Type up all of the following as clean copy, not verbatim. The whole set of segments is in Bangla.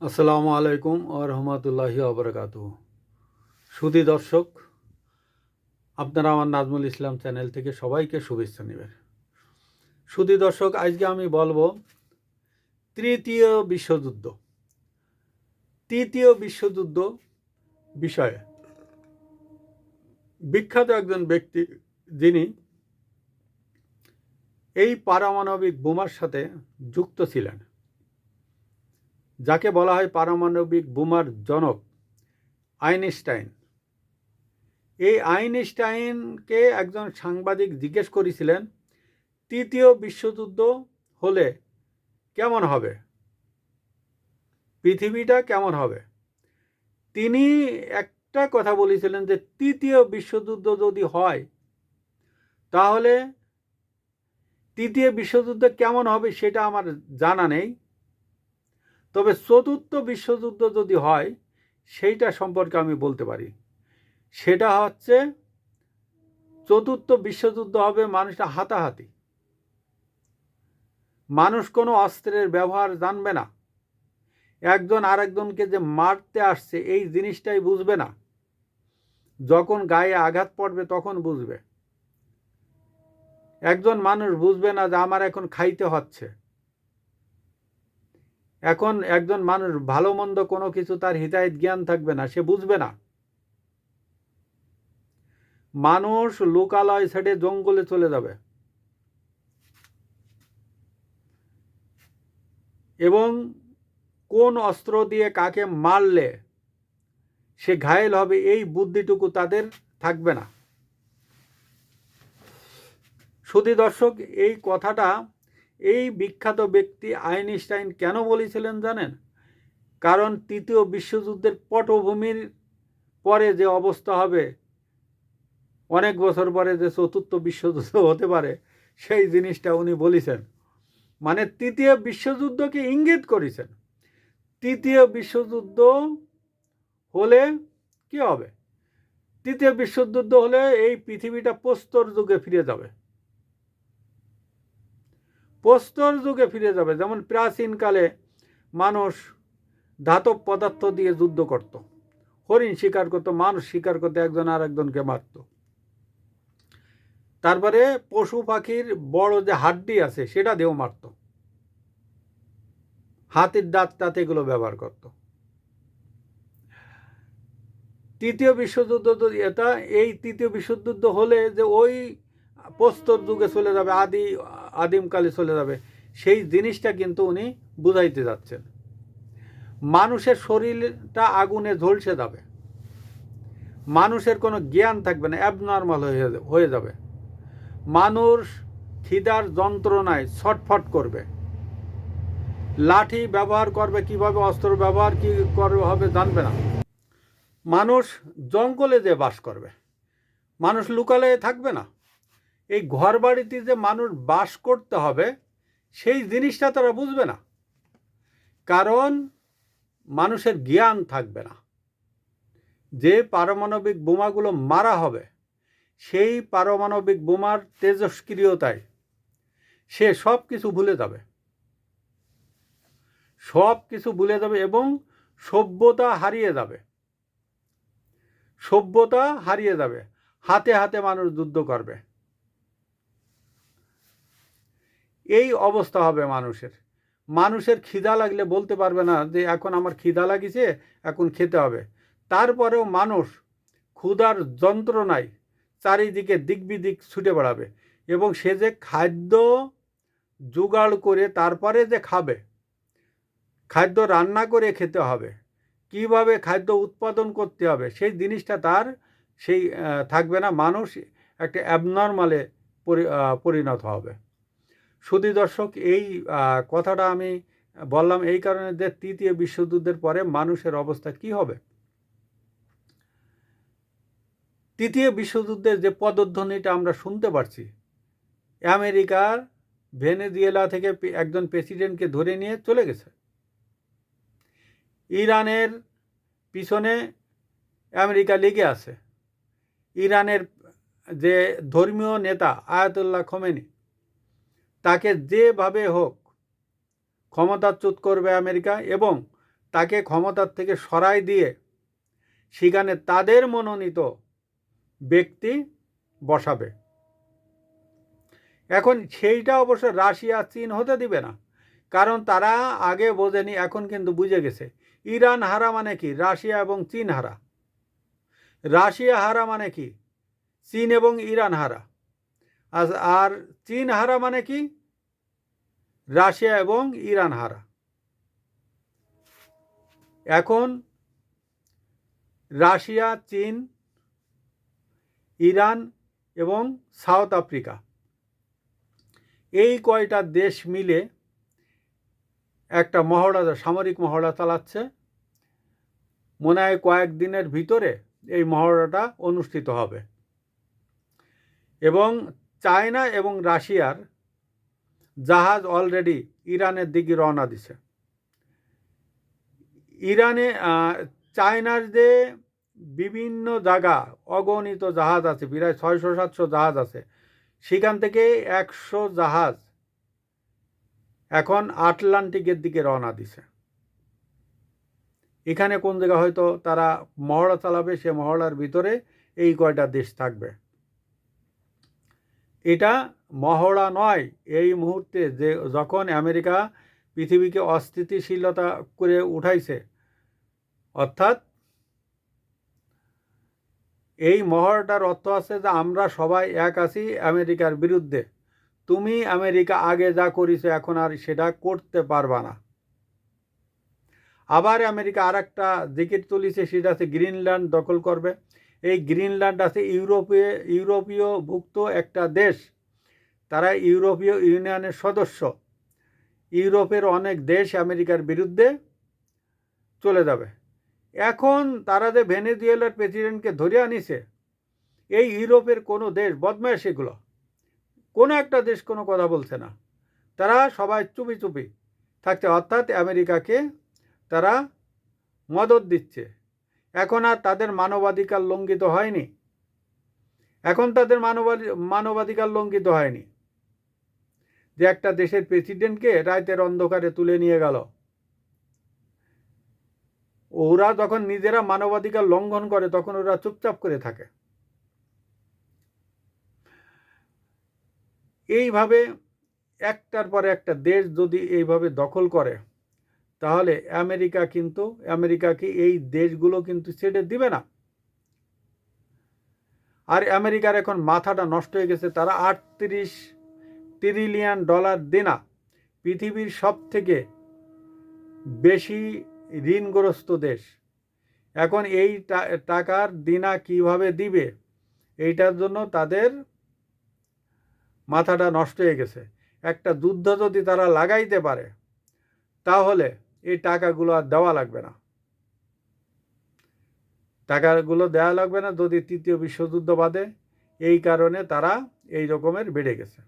আসসালামু আলাইকুম ওয়া রাহমাতুল্লাহি ওয়া বারাকাতুহু। সুধী দর্শক, আপনারা আমার নাজমুল ইসলাম চ্যানেল থেকে সবাইকে শুভেচ্ছা নেবেন। সুধী দর্শক, আজকে আমি বলবো তৃতীয় বিশ্বযুদ্ধ তৃতীয় বিশ্বযুদ্ধ বিষয়ে। বিখ্যাত একজন ব্যক্তি যিনি এই পারমাণবিক বোমার সাথে যুক্ত ছিলেন, যাকে বলা হয় পারমাণবিক বোমার জনক, আইনস্টাইন। এই আইনস্টাইনকে একজন সাংবাদিক জিজ্ঞেস করেছিলেন, তৃতীয় বিশ্বযুদ্ধ হলে কেমন হবে, পৃথিবীটা কেমন হবে। তিনি একটা কথা বলেছিলেন যে তৃতীয় বিশ্বযুদ্ধ যদি হয় তাহলে তৃতীয় বিশ্বযুদ্ধ কেমন হবে সেটা আমার জানা নেই, তবে চতুর্থ বিশ্বযুদ্ধ যদি হয় সেইটা সম্পর্কে আমি বলতে পারি। সেটা হচ্ছে, চতুর্থ বিশ্বযুদ্ধ হবে মানুষটা হাতাহাতি, মানুষ কোনো অস্ত্রের ব্যবহার জানবে না, একজন আরেকজনকে যে মারতে আসছে এই জিনিসটাই বুঝবে না, যখন গায়ে আঘাত পড়বে তখন বুঝবে। একজন মানুষ বুঝবে না যে আমার এখন খাইতে হচ্ছে। এখন একজন মানুষ ভালো মন্দ কোনো কিছু তার হিতাহিত জ্ঞান থাকবে না, সে বুঝবে না। মানুষ লোকালয় ছেড়ে জঙ্গলে চলে যাবে এবং কোন অস্ত্র দিয়ে কাকে মারলে সে ঘায়েল হবে এই বুদ্ধিটুকু তাদের থাকবে না। সুধী দর্শক, এই কথাটা এই বিখ্যাত ব্যক্তি আইনস্টাইন কেন বলেছিলেন জানেন? কারণ তৃতীয় বিশ্বযুদ্ধের পটভূমির পরে যে অবস্থা হবে, অনেক বছর পরে যে চতুর্থ বিশ্বযুদ্ধ হতে পারে, সেই জিনিসটা উনি বলেছেন। মানে তৃতীয় বিশ্বযুদ্ধকে ইঙ্গিত করেছেন। তৃতীয় বিশ্বযুদ্ধ হলে কি হবে? তৃতীয় বিশ্বযুদ্ধ হলে এই পৃথিবীটা প্রস্তর যুগে ফিরে যাবে। প্রস্তর যুগে ফিরে যাবে। যেমন প্রাচীনকালে মানুষ ধাতব পদার্থ দিয়ে যুদ্ধ করত, হরিণ শিকার করতো, মানুষ শিকার করতো, একজন আর একজনকে মারত। তারপরে পশু পাখির বড় যে হাড্ডি আছে সেটা দিয়েও মারত, হাতির দাঁত টাত এগুলো ব্যবহার করত। তৃতীয় বিশ্বযুদ্ধ যদি এই তৃতীয় বিশ্বযুদ্ধ হলে যে ওই প্রস্তর যুগে চলে যাবে, আদিমকালে চলে যাবে, সেই জিনিসটা কিন্তু উনি বুঝাইতে যাচ্ছেন। মানুষের শরীরটা আগুনে ঝলসে যাবে, মানুষের কোনো জ্ঞান থাকবে না, অ্যাবনর্মাল হয়ে যাবে। মানুষ খিদার যন্ত্রণায় ছটফট করবে, লাঠি ব্যবহার করবে, কিভাবে অস্ত্র ব্যবহার কি করবে হবে জানবে না। মানুষ জঙ্গলে যে বাস করবে, মানুষ লোকালয়ে থাকবে না। এই ঘর বাড়িতে যে মানুষ বাস করতে হবে সেই জিনিসটা তারা বুঝবে না, কারণ মানুষের জ্ঞান থাকবে না। যে পারমাণবিক বোমাগুলো মারা হবে সেই পারমাণবিক বোমার তেজস্ক্রিয়তায় সে সব কিছু ভুলে যাবে, সব কিছু ভুলে যাবে এবং সভ্যতা হারিয়ে যাবে, সভ্যতা হারিয়ে যাবে। হাতে হাতে মানুষ যুদ্ধ করবে, এই অবস্থা হবে মানুষের। মানুষের খিদা লাগলে বলতে পারবে না যে এখন আমার খিদা লাগিছে, এখন খেতে হবে। তারপরেও মানুষ ক্ষুধার যন্ত্রণায় চারিদিকে দিক বিদিক ছুটে বেড়াবে এবং সে যে খাদ্য জোগাড় করে তারপরে যে খাবে, খাদ্য রান্না করে খেতে হবে, কিভাবে খাদ্য উৎপাদন করতে হবে সেই জিনিসটা তার সেই থাকবে না। মানুষ একটা অ্যাবনর্মালে পরিণত হবে। সুধী দর্শক, এই কথাটা আমি বললাম এই কারণে যে তৃতীয় বিশ্বযুদ্ধের পরে মানুষের অবস্থা কি হবে। তৃতীয় বিশ্বযুদ্ধের যে পদধ্বনিটা আমরা শুনতে পারছি, আমেরিকার ভেনেজুয়েলা থেকে একজন প্রেসিডেন্টকে ধরে নিয়ে চলে গেছে, ইরানের পিছনে আমেরিকা লেগে আছে, ইরানের যে ধর্মীয় নেতা আয়াতুল্লাহ খোমেনি, তাকে যেভাবে হোক ক্ষমতাচ্যুত করবে আমেরিকা এবং তাকে ক্ষমতার থেকে সরাই দিয়ে সেখানে তাদের মনোনীত ব্যক্তি বসাবে। এখন সেইটা অবশ্য রাশিয়া চীন হতে দিবে না, কারণ তারা আগে বোঝেনি, এখন কিন্তু বুঝে গেছে। ইরান হারা মানে কি? রাশিয়া এবং চীন হারা। রাশিয়া হারা মানে কি? চীন এবং ইরান হারা। আর চীন হারা মানে কি? রাশিয়া এবং ইরান হারা। এখন রাশিয়া, চীন, ইরান এবং সাউথ আফ্রিকা, এই কয়টা দেশ মিলে একটা মহড়া, সামরিক মহড়া চালাচ্ছে। মনে হয় কয়েকদিনের ভিতরে এই মহড়াটা অনুষ্ঠিত হবে। এবং চায়না এবং রাশিয়ার জাহাজ অলরেডি ইরানের দিকে রওনা দিছে। চায়নার যে বিভিন্ন জায়গা অগণিত জাহাজ আছে, প্রায় 600-700 জাহাজ আছে, সেখান থেকে 100 জাহাজ এখন আটলান্টিকের দিকে রওনা দিছে। এখানে কোন জায়গা হয়তো তারা মহড়া চালাবে, সে মহড়ার ভিতরে এই কয়টা দেশ থাকবে। এটা মহড়া নয়। এই মুহূর্তে যে যখন আমেরিকা পৃথিবীকে অস্থিতিশীলতা করে উঠাইছে, অর্থাৎ এই মহড়াটার অর্থ আছে যে আমরা সবাই এক আছি আমেরিকার বিরুদ্ধে। তুমি আমেরিকা আগে যা করেছো এখন আর সেটা করতে পারবা না। আবার আমেরিকা আর একটা জিকির তুলিছে, সেটা আছে গ্রিনল্যান্ড দখল করবে। এই গ্রিনল্যান্ড আছে ইউরোপীয় ভুক্ত একটা দেশ, তারা ইউরোপীয় ইউনিয়নের সদস্য। ইউরোপের অনেক দেশ আমেরিকার বিরুদ্ধে চলে যাবে। এখন তারা যে ভেনেজুয়েলার প্রেসিডেন্টকে ধরে আনিছে, এই ইউরোপের কোনো দেশ বদমাইশ, এগুলো কোনো একটা দেশ কোনো কথা বলছে না, তারা সবাই চুপি চুপি থাকছে, অর্থাৎ আমেরিকাকে তারা মদত দিচ্ছে। এখন আর তাদের মানবাধিকার লঙ্ঘিত হয়নি। এখন তাদের মানবাধিকার লঙ্ঘিত হয়নি যে একটা দেশের প্রেসিডেন্টকে রাতের অন্ধকারে তুলে নিয়ে গেল। ওরা যখন নিজেরা মানবাধিকার লঙ্ঘন করে তখন ওরা চুপচাপ করে থাকে। এইভাবে একটার পরে একটা দেশ যদি এইভাবে দখল করে, তাহলে আমেরিকাকে এই দেশগুলো কিন্তু ছেড়ে দিবে না। আর আমেরিকার এখন মাথাটা নষ্ট হয়ে গেছে। তারা $38 ট্রিলিয়ন দেনা, পৃথিবীর সব থেকে বেশি ঋণগ্রস্ত দেশ। এখন এই টাকার দেনা কিভাবে দিবে, এইটার জন্য তাদের মাথাটা নষ্ট হয়ে গেছে। একটা যুদ্ধ যদি তারা লাগাইতে পারে, তাহলে এই টাকাগুলো আর দেওয়া লাগবে না। টাকাগুলো দেওয়া লাগবে না যদি তৃতীয় বিশ্বযুদ্ধ বাদে। এই কারণে তারা এই রকমের বেড়ে গেছে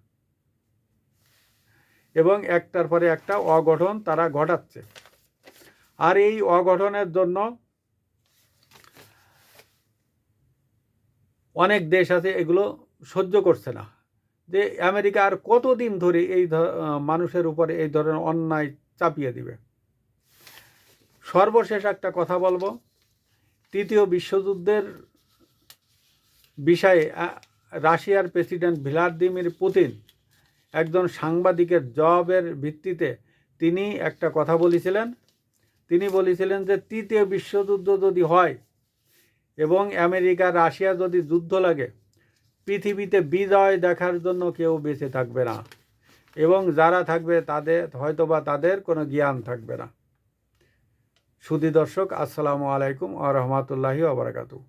এবং একটার পরে একটা অঘটন তারা ঘটাচ্ছে। আর এই অঘটনের জন্য অনেক দেশ আছে এগুলো সহ্য করছে না, যে আমেরিকা আর কতদিন ধরে এই মানুষের উপরে এই ধরনের অন্যায় চাপিয়ে দিবে। সর্বশেষ একটা কথা বলবো, তৃতীয় বিশ্বযুদ্ধের বিষয়ে রাশিয়ার প্রেসিডেন্ট ভ্লাদিমির পুতিন একজন সাংবাদিকের জবাবের ভিত্তিতে তিনি একটা কথা বলেছিলেন। তিনি বলেছিলেন যে তৃতীয় বিশ্বযুদ্ধ যদি হয় এবং আমেরিকা রাশিয়া যদি যুদ্ধ লাগে, পৃথিবীতে বিজয় দেখার জন্য কেউ বেঁচে থাকবে না, এবং যারা থাকবে তাদের কোনো জ্ঞান থাকবে না। সুধী দর্শক, আসসালামু আলাইকুম ওয়া রাহমাতুল্লাহি ওয়া বারাকাতুহু।